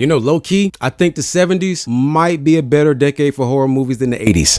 You know, low key, I think the 70s might be a better decade for horror movies than the 80s.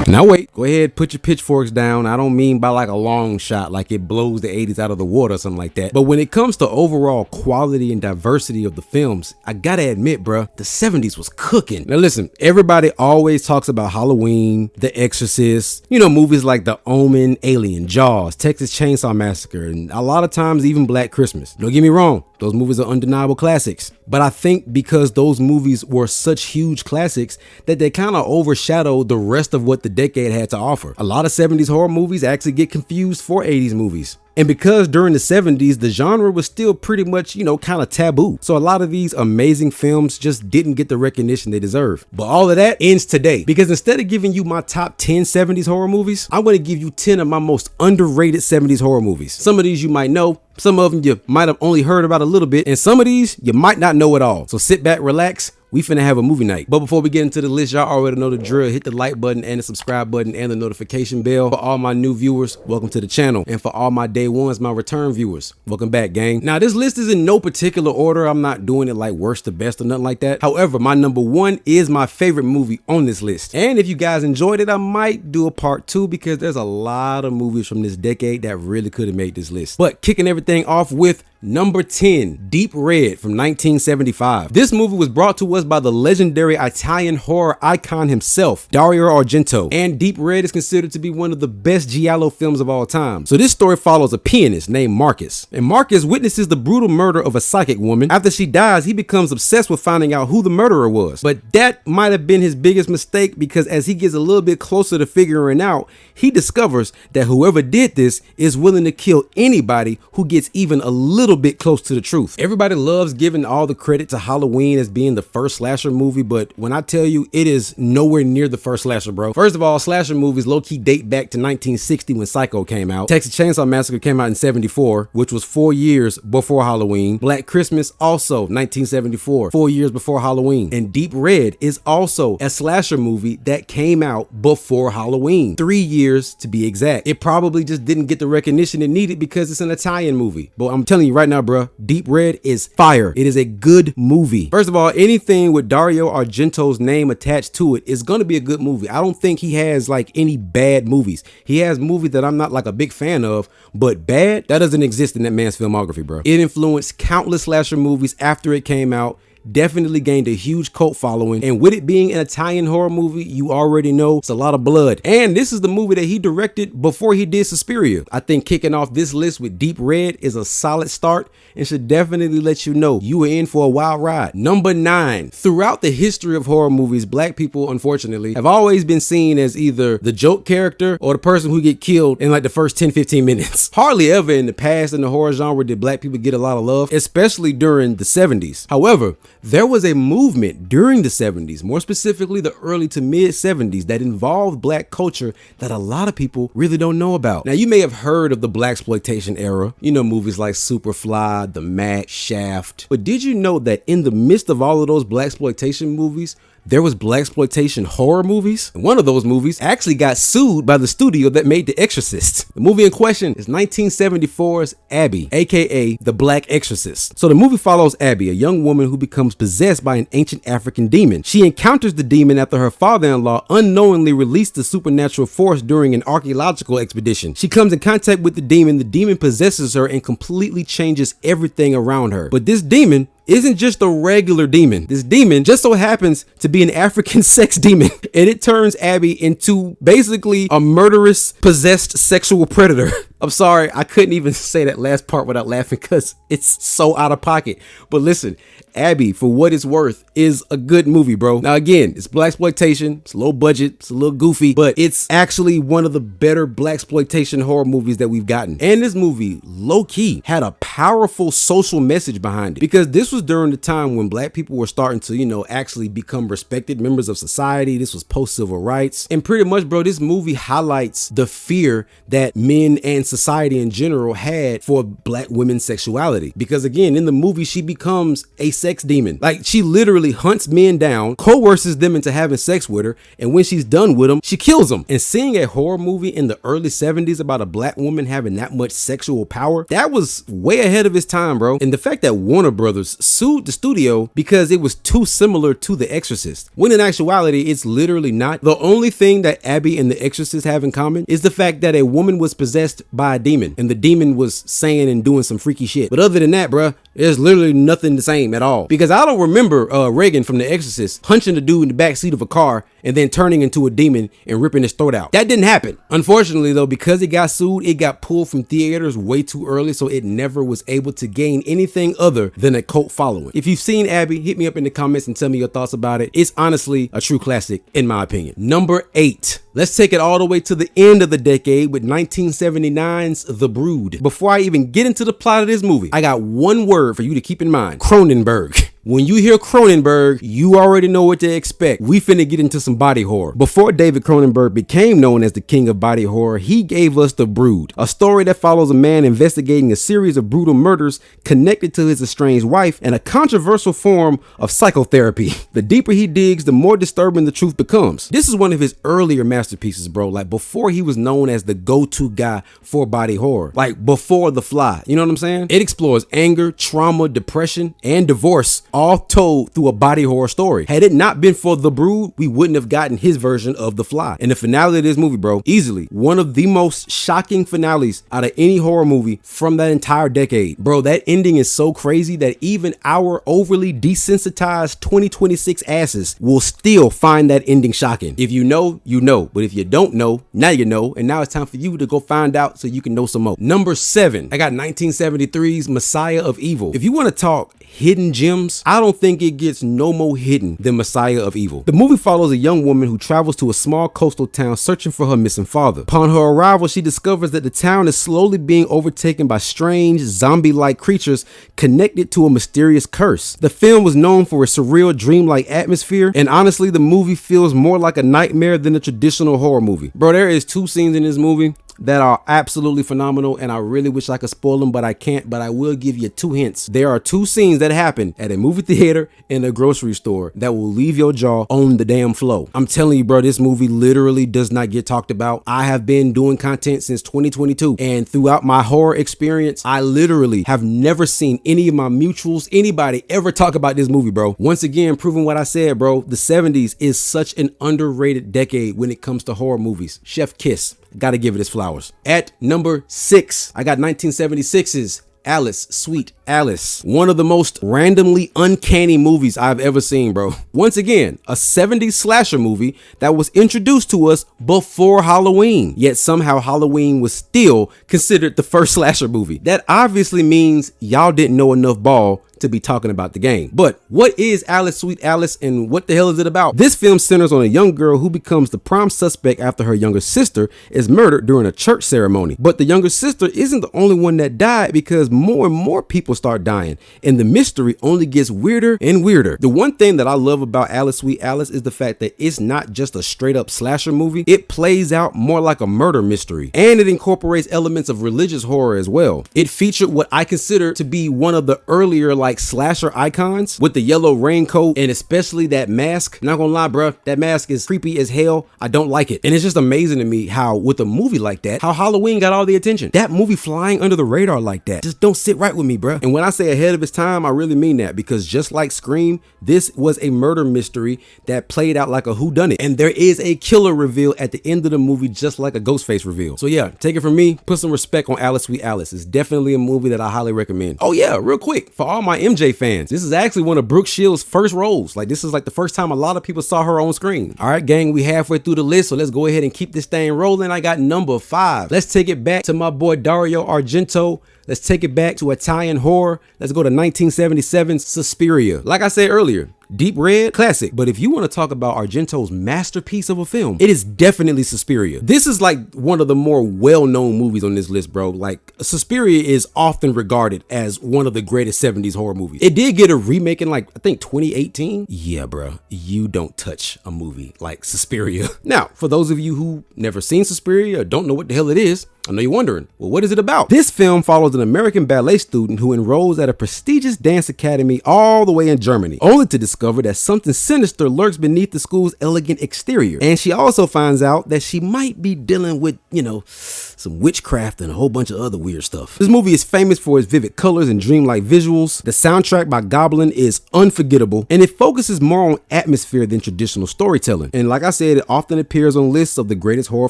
Now wait, go ahead, put your pitchforks down. I don't mean by like a long shot, like it blows the 80s out of the water or something like that. But when it comes to overall quality and diversity of the films, I gotta admit, bruh, the 70s was cooking. Now listen, everybody always talks about Halloween, The Exorcist, you know, movies like The Omen, Alien, Jaws, Texas Chainsaw Massacre, and a lot of times even Black Christmas. Don't get me wrong, those movies are undeniable classics. But I think because those movies were such huge classics that they kind of overshadowed the rest of what the decade had to offer. A lot of 70s horror movies actually get confused for 80s movies. And because during the 70s, the genre was still pretty much, you know, kind of taboo. So a lot of these amazing films just didn't get the recognition they deserve. But all of that ends today, because instead of giving you my top 10 70s horror movies, I'm going to give you 10 of my most underrated 70s horror movies. Some of these you might know, some of them you might have only heard about a little bit, and some of these you might not know at all. So sit back, relax. We finna have a movie night. But before we get into the list, y'all already know the drill. Hit the like button and the subscribe button and the notification bell. For all my new viewers, welcome to the channel. And for all my day ones, my return viewers, welcome back, gang. Now, this list is in no particular order. I'm not doing it like worst to best or nothing like that. However, my number one is my favorite movie on this list. And if you guys enjoyed it, I might do a part 2 because there's a lot of movies from this decade that really could have made this list. But kicking everything off with number 10, Deep Red from 1975. This movie was brought to us by the legendary Italian horror icon himself, Dario Argento, and Deep Red is considered to be one of the best giallo films of all time. So this story follows a pianist named Marcus, and Marcus witnesses the brutal murder of a psychic woman. After she dies, he becomes obsessed with finding out who the murderer was, but that might have been his biggest mistake, because as he gets a little bit closer to figuring out, he discovers that whoever did this is willing to kill anybody who gets even a little bit close to the truth. Everybody loves giving all the credit to Halloween as being the first slasher movie, but when I tell you, it is nowhere near the first slasher, bro. First of all, slasher movies low-key date back to 1960 when Psycho came out. Texas Chainsaw Massacre came out in 74, which was 4 years before Halloween. Black Christmas also 1974, 4 years before Halloween. And Deep Red is also a slasher movie that came out before Halloween, 3 years to be exact. It probably just didn't get the recognition it needed because it's an Italian movie. But I'm telling you right now, bro, Deep Red is fire. It is a good movie. First of all, anything with Dario Argento's name attached to it is going to be a good movie. I don't think he has like any bad movies. He has movies that I'm not like a big fan of, but bad, that doesn't exist in that man's filmography, bro. It influenced countless slasher movies after it came out. Definitely gained a huge cult following, and with it being an Italian horror movie, you already know it's a lot of blood. And this is the movie that he directed before he did Suspiria. I think kicking off this list with Deep Red is a solid start and should definitely let you know you were in for a wild ride. Number 9. Throughout the history of horror movies, black people, unfortunately, have always been seen as either the joke character or the person who get killed in like the first 10-15 minutes. Hardly ever in the past in the horror genre did black people get a lot of love, especially during the 70s. However, there was a movement during the 70s, more specifically the early to mid 70s, that involved black culture that a lot of people really don't know about. Now, you may have heard of the blaxploitation era, you know, movies like Superfly, The Mac, Shaft. But did you know that in the midst of all of those blaxploitation movies, there was blaxploitation horror movies? And one of those movies actually got sued by the studio that made The Exorcist. The movie in question is 1974's Abby, aka The Black Exorcist. So the movie follows Abby, a young woman who becomes possessed by an ancient African demon. She encounters the demon after her father-in-law unknowingly released the supernatural force during an archaeological expedition. She comes in contact with the demon possesses her and completely changes everything around her. But this demon isn't just a regular demon. This demon just so happens to be an African sex demon, and it turns Abby into basically a murderous, possessed sexual predator. I'm sorry, I couldn't even say that last part without laughing because it's so out of pocket. But listen, Abby, for what it's worth, is a good movie, bro. Now again, it's blaxploitation, it's low budget, it's a little goofy, but it's actually one of the better blaxploitation horror movies that we've gotten. And this movie, low-key, had a powerful social message behind it, because this was during the time when black people were starting to, you know, actually become respected members of society. This was post-civil rights. And pretty much, bro, this movie highlights the fear that men and society in general had for black women's sexuality. Because again, in the movie, she becomes a sex demon. Like, she literally hunts men down, coerces them into having sex with her, and when she's done with them, she kills them. And seeing a horror movie in the early 70s about a black woman having that much sexual power, that was way ahead of its time, bro. And the fact that Warner Brothers sued the studio because it was too similar to The Exorcist, when in actuality, it's literally not. The only thing that Abby and The Exorcist have in common is the fact that a woman was possessed by a demon, and the demon was saying and doing some freaky shit. But other than that, bruh, there's literally nothing the same at all. Because I don't remember Reagan from The Exorcist punching the dude in the backseat of a car and then turning into a demon and ripping his throat out. That didn't happen. Unfortunately, though, because it got sued, it got pulled from theaters way too early, so it never was able to gain anything other than a cult following. If you've seen Abby, hit me up in the comments and tell me your thoughts about it. It's honestly a true classic, in my opinion. Number 8. Let's take it all the way to the end of the decade with 1979's The Brood. Before I even get into the plot of this movie, I got one word for you to keep in mind: Cronenberg. When you hear Cronenberg, you already know what to expect. We finna get into some body horror. Before David Cronenberg became known as the king of body horror, he gave us The Brood, a story that follows a man investigating a series of brutal murders connected to his estranged wife and a controversial form of psychotherapy. The deeper he digs, the more disturbing the truth becomes. This is one of his earlier masterpieces, bro. Like, before he was known as the go-to guy for body horror. Like, before The Fly. You know what I'm saying? It explores anger, trauma, depression, and divorce, all told through a body horror story. Had it not been for The Brood, we wouldn't have gotten his version of The Fly. And the finale of this movie, bro, easily one of the most shocking finales out of any horror movie from that entire decade. Bro, that ending is so crazy that even our overly desensitized 2026 asses will still find that ending shocking. If you know, you know. But if you don't know, now you know. And now it's time for you to go find out so you can know some more. Number 7, I got 1973's Messiah of Evil. If you want to talk hidden gems, I don't think it gets no more hidden than Messiah of Evil. The movie follows a young woman who travels to a small coastal town searching for her missing father. Upon her arrival, she discovers that the town is slowly being overtaken by strange zombie-like creatures connected to a mysterious curse. The film was known for a surreal, dreamlike atmosphere, and honestly, the movie feels more like a nightmare than a traditional horror movie. Bro, there is 2 scenes in this movie that are absolutely phenomenal, and I really wish I could spoil them, but I can't. But I will give you 2 hints. There are 2 scenes that happen at a movie theater and a grocery store that will leave your jaw on the damn floor. I'm telling you, bro, this movie literally does not get talked about. I have been doing content since 2022, and throughout my horror experience, I literally have never seen any of my mutuals, anybody ever talk about this movie, bro. Once again, proving what I said, bro. The 70s is such an underrated decade when it comes to horror movies. Chef Kiss. Gotta give it his flowers. At number 6, I got 1976's Alice, Sweet Alice. One of the most randomly uncanny movies I've ever seen, bro. Once again, a 70s slasher movie that was introduced to us before Halloween, yet somehow Halloween was still considered the first slasher movie. That obviously means y'all didn't know enough ball to be talking about the game. But what is Alice, Sweet Alice, and what the hell is it about? This film centers on a young girl who becomes the prime suspect after her younger sister is murdered during a church ceremony. But the younger sister isn't the only one that died, because more and more people start dying, and the mystery only gets weirder and weirder. The one thing that I love about Alice, Sweet Alice is the fact that it's not just a straight up slasher movie. It plays out more like a murder mystery, and it incorporates elements of religious horror as well. It featured what I consider to be one of the earlier slasher icons, with the yellow raincoat and especially that mask. Not gonna lie, bro, that mask is creepy as hell. I don't like it. And it's just amazing to me how, with a movie like that, how Halloween got all the attention. That movie flying under the radar like that just don't sit right with me, bro. And when I say ahead of its time, I really mean that, because just like Scream, this was a murder mystery that played out like a whodunit. And there is a killer reveal at the end of the movie, just like a Ghostface reveal. So yeah, take it from me, put some respect on Alice, Sweet Alice. It's definitely a movie that I highly recommend. Oh yeah, real quick, for all my MJ fans, this is actually one of Brooke Shields' first roles. Like, this is like the first time a lot of people saw her on screen. All right, gang, we halfway through the list, so let's go ahead and keep this thing rolling. I got number 5. Let's take it back to my boy Dario Argento. Let's take it back to Italian horror. Let's go to 1977's Suspiria. Like I said earlier, deep red, classic. But if you want to talk about Argento's masterpiece of a film, it is definitely Suspiria. This is like one of the more well-known movies on this list, bro. Like, Suspiria is often regarded as one of the greatest 70s horror movies. It did get a remake in, like, I think 2018. Yeah, bro, you don't touch a movie like Suspiria. Now, for those of you who never seen Suspiria or don't know what the hell it is, I know you're wondering, well, what is it about? This film follows an American ballet student who enrolls at a prestigious dance academy all the way in Germany, only to discover that something sinister lurks beneath the school's elegant exterior. And she also finds out that she might be dealing with, some witchcraft and a whole bunch of other weird stuff. This movie is famous for its vivid colors and dreamlike visuals. The soundtrack by Goblin is unforgettable, and it focuses more on atmosphere than traditional storytelling. And like I said, it often appears on lists of the greatest horror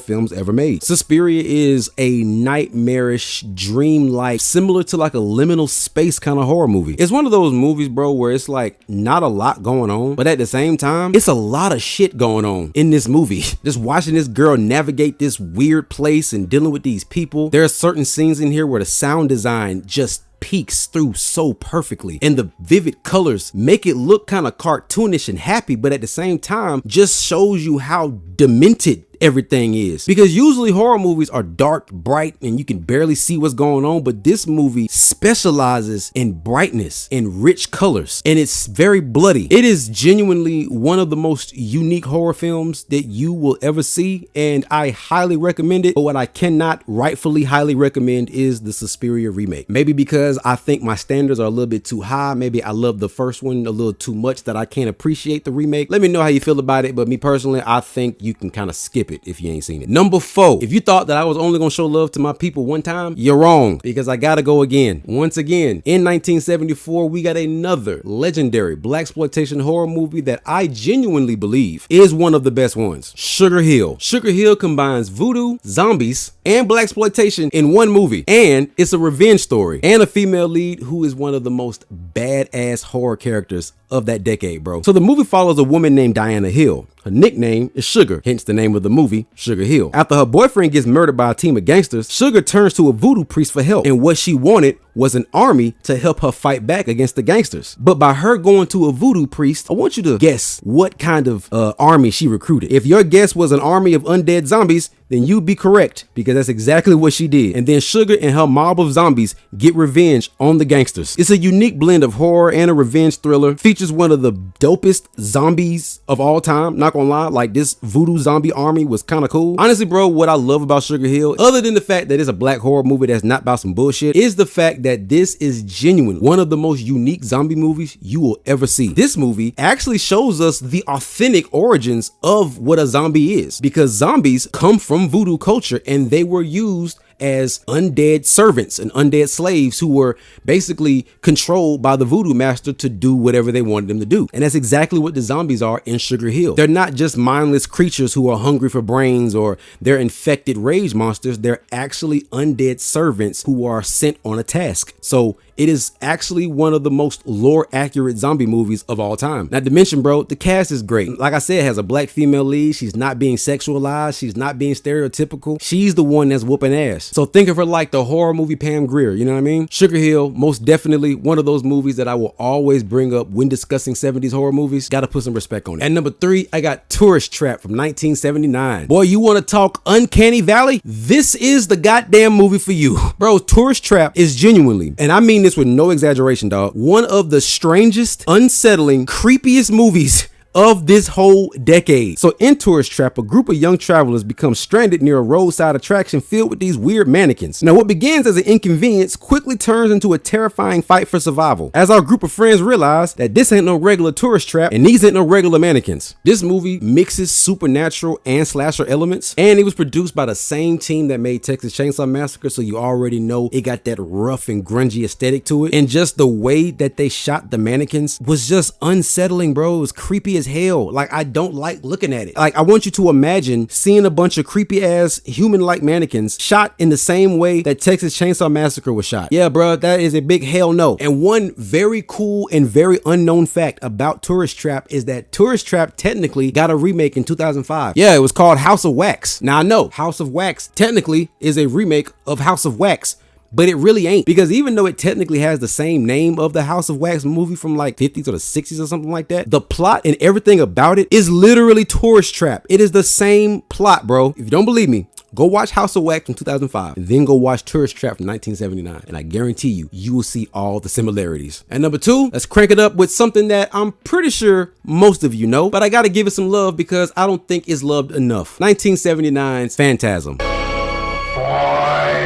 films ever made. Suspiria is a nightmarish, dreamlike, similar to like a liminal space kind of horror movie. It's one of those movies, bro, where it's like not a lot going on, but at the same time, it's a lot of shit going on in this movie. Just watching this girl navigate this weird place and dealing with these people. There are certain scenes in here where the sound design just peeks through so perfectly, and the vivid colors make it look kind of cartoonish and happy, but at the same time just shows you how demented everything is. Because usually horror movies are dark, bright, and you can barely see what's going on, but this movie specializes in brightness and rich colors, and it's very bloody. It is genuinely one of the most unique horror films that you will ever see, and I highly recommend it. But what I cannot rightfully highly recommend is the Suspiria remake. Maybe because I think my standards are a little bit too high. Maybe I love the first one a little too much that I can't appreciate the remake. Let me know how you feel about it, but me personally, I think you can kind of skip it if you ain't seen it. Number 4, if you thought that I was only gonna show love to my people one time, you're wrong, because I gotta go again. Once again, in 1974, we got another legendary blaxploitation horror movie that I genuinely believe is one of the best ones. Sugar Hill. Sugar Hill combines voodoo, zombies, and blaxploitation in one movie, and it's a revenge story and a female lead who is one of the most badass horror characters of that decade, bro. So the movie follows a woman named Diana Hill. Her nickname is Sugar, hence the name of the movie, Sugar Hill. After her boyfriend gets murdered by a team of gangsters, Sugar turns to a voodoo priest for help, and what she wanted was an army to help her fight back against the gangsters. But by her going to a voodoo priest, I want you to guess what kind of army she recruited. If your guess was an army of undead zombies, then you'd be correct, because that's exactly what she did. And then Sugar and her mob of zombies get revenge on the gangsters. It's a unique blend of horror and a revenge thriller. Features one of the dopest zombies of all time. Not gonna lie, like this voodoo zombie army was kind of cool. Honestly, bro, what I love about Sugar Hill, other than the fact that it's a black horror movie that's not about some bullshit, is the fact that this is genuinely one of the most unique zombie movies you will ever see. This movie actually shows us the authentic origins of what a zombie is, because zombies come from voodoo culture, and they were used as undead servants and undead slaves who were basically controlled by the voodoo master to do whatever they wanted them to do. And that's exactly what the zombies are in Sugar Hill. They're not just mindless creatures who are hungry for brains, or they're infected rage monsters. They're actually undead servants who are sent on a task. So it is actually one of the most lore accurate zombie movies of all time. Not to mention, bro, the cast is great. Like I said, it has a black female lead. She's not being sexualized. She's not being stereotypical. She's the one that's whooping ass. So think of her like the horror movie Pam Grier, you know what I mean? Sugar Hill, most definitely one of those movies that I will always bring up when discussing 70s horror movies. Gotta put some respect on it. At number 3, I got Tourist Trap from 1979. Boy, you wanna talk Uncanny Valley? This is the goddamn movie for you. Bro, Tourist Trap is genuinely, and I mean this with no exaggeration, dog, one of the strangest, unsettling, creepiest movies of this whole decade. So in Tourist Trap, a group of young travelers become stranded near a roadside attraction filled with these weird mannequins. Now, what begins as an inconvenience quickly turns into a terrifying fight for survival, as our group of friends realize that this ain't no regular tourist trap and these ain't no regular mannequins. This movie mixes supernatural and slasher elements, and it was produced by the same team that made Texas Chainsaw Massacre, so you already know it got that rough and grungy aesthetic to it. And just the way that they shot the mannequins was just unsettling, bro. It was creepy as hell. Like, I don't like looking at it. Like, I want you to imagine seeing a bunch of creepy ass human-like mannequins shot in the same way that Texas Chainsaw Massacre was shot. Yeah, bro, that is a big hell no. And one very cool and very unknown fact about Tourist Trap is that Tourist Trap technically got a remake in 2005. Yeah, it was called House of Wax. Now, I know House of Wax technically is a remake of House of Wax, but it really ain't, because even though it technically has the same name of the House of Wax movie from like 50s or the 60s or something like that, the plot and everything about it is literally Tourist Trap. It is the same plot, bro. If you don't believe me, go watch House of Wax from 2005 and then go watch Tourist Trap from 1979, and I guarantee you will see all the similarities. And number 2, let's crank it up with something that I'm pretty sure most of you know, but I gotta give it some love because I don't think it's loved enough. 1979's Phantasm. Boy.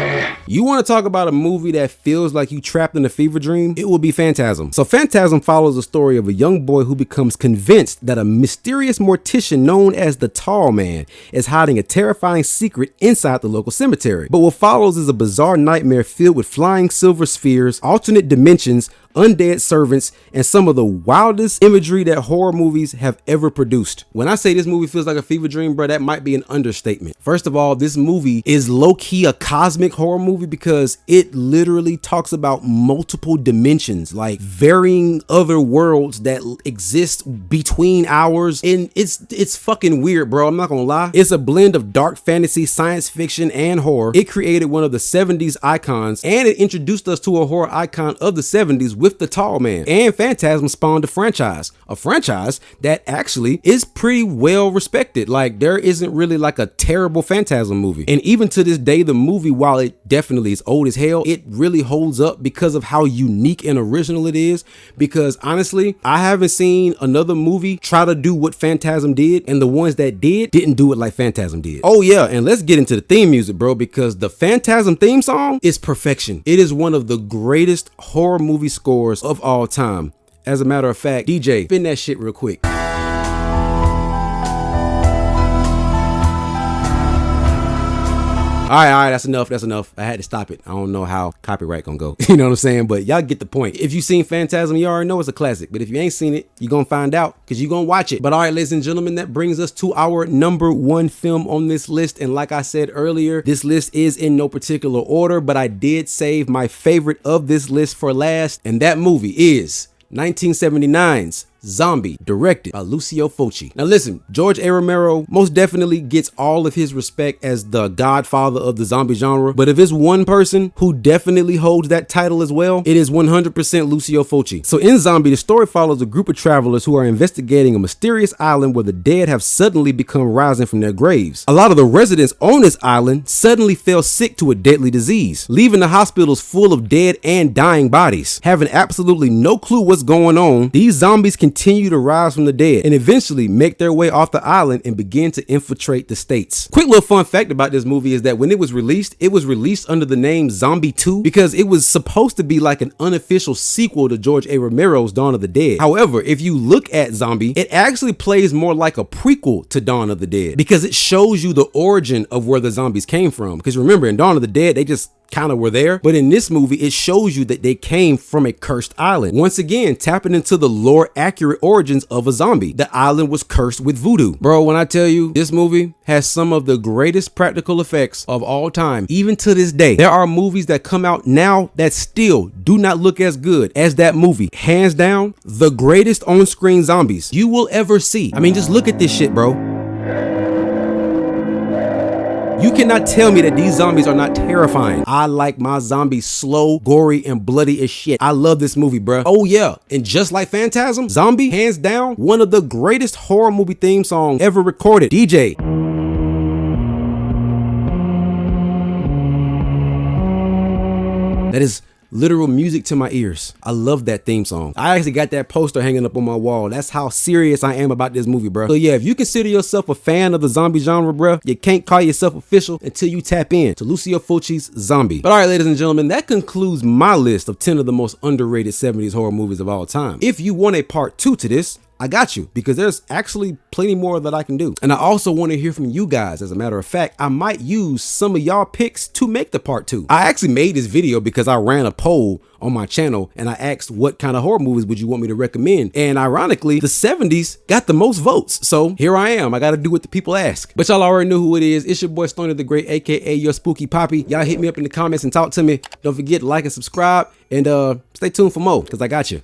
You want to talk about a movie that feels like you trapped in a fever dream? It will be Phantasm. So Phantasm follows the story of a young boy who becomes convinced that a mysterious mortician known as the Tall Man is hiding a terrifying secret inside the local cemetery. But what follows is a bizarre nightmare filled with flying silver spheres, alternate dimensions, undead servants, and some of the wildest imagery that horror movies have ever produced. When I say this movie feels like a fever dream, bro, that might be an understatement. First of all, this movie is low-key a cosmic horror movie because it literally talks about multiple dimensions, like varying other worlds that exist between ours, and it's fucking weird, bro. I'm not gonna lie. It's a blend of dark fantasy, science fiction, and horror. It created one of the 70s icons, and it introduced us to a horror icon of the 70s with the Tall Man. And Phantasm spawned a franchise that actually is pretty well respected. Like, there isn't really like a terrible Phantasm movie. And even to this day, the movie, while it definitely is old as hell, it really holds up because of how unique and original it is. Because honestly, I haven't seen another movie try to do what Phantasm did, and the ones that didn't do it like Phantasm did. Oh yeah, and let's get into the theme music, bro, because the Phantasm theme song is perfection. It is one of the greatest horror movie scores of all time. As a matter of fact, DJ, spin that shit real quick. All right, that's enough. I had to stop it. I don't know how copyright gonna go. You know what I'm saying? But y'all get the point. If you've seen Phantasm, you already know it's a classic. But if you ain't seen it, you're gonna find out because you're gonna watch it. But all right, ladies and gentlemen, that brings us to our '1 film on this list. And like I said earlier, this list is in no particular order, but I did save my favorite of this list for last. And that movie is 1979's Zombie, directed by Lucio Fulci. Now listen, George A. Romero most definitely gets all of his respect as the godfather of the zombie genre, but if it's one person who definitely holds that title as well, it is 100% Lucio Fulci. So in Zombie, the story follows a group of travelers who are investigating a mysterious island where the dead have suddenly become rising from their graves. A lot of the residents on this island suddenly fell sick to a deadly disease, leaving the hospitals full of dead and dying bodies. Having absolutely no clue what's going on, these zombies continue to rise from the dead and eventually make their way off the island and begin to infiltrate the states. Quick little fun fact about this movie is that when it was released under the name Zombie 2 because it was supposed to be like an unofficial sequel to George A. Romero's Dawn of the Dead. However, if you look at Zombie, it actually plays more like a prequel to Dawn of the Dead because it shows you the origin of where the zombies came from. Because remember, in Dawn of the Dead, they just kind of were there, but in this movie it shows you that they came from a cursed island. Once again, tapping into the lore accurate origins of a zombie. The island was cursed with voodoo. Bro, when I tell you, this movie has some of the greatest practical effects of all time. Even to this day, there are movies that come out now that still do not look as good as that movie. Hands down, the greatest on-screen zombies you will ever see. I mean, just look at this shit, bro. You cannot tell me that these zombies are not terrifying. I like my zombies slow, gory, and bloody as shit. I love this movie, bruh. Oh yeah, and just like Phantasm, Zombie, hands down, one of the greatest horror movie theme songs ever recorded. DJ. That is literal music to my ears. I love that theme song. I actually got that poster hanging up on my wall. That's how serious I am about this movie, bro. So yeah, if you consider yourself a fan of the zombie genre, bro, you can't call yourself official until you tap in to Lucio Fulci's Zombie. But all right, ladies and gentlemen, that concludes my list of 10 of the most underrated 70s horror movies of all time. If you want a part 2 to this, I got you, because there's actually plenty more that I can do. And I also want to hear from you guys. As a matter of fact, I might use some of y'all picks to make the part 2. I actually made this video because I ran a poll on my channel and I asked what kind of horror movies would you want me to recommend. And ironically, the 70s got the most votes. So here I am. I got to do what the people ask. But y'all already know who it is. It's your boy Stoney the Great, aka your spooky poppy. Y'all hit me up in the comments and talk to me. Don't forget to like and subscribe, and stay tuned for more because I got you.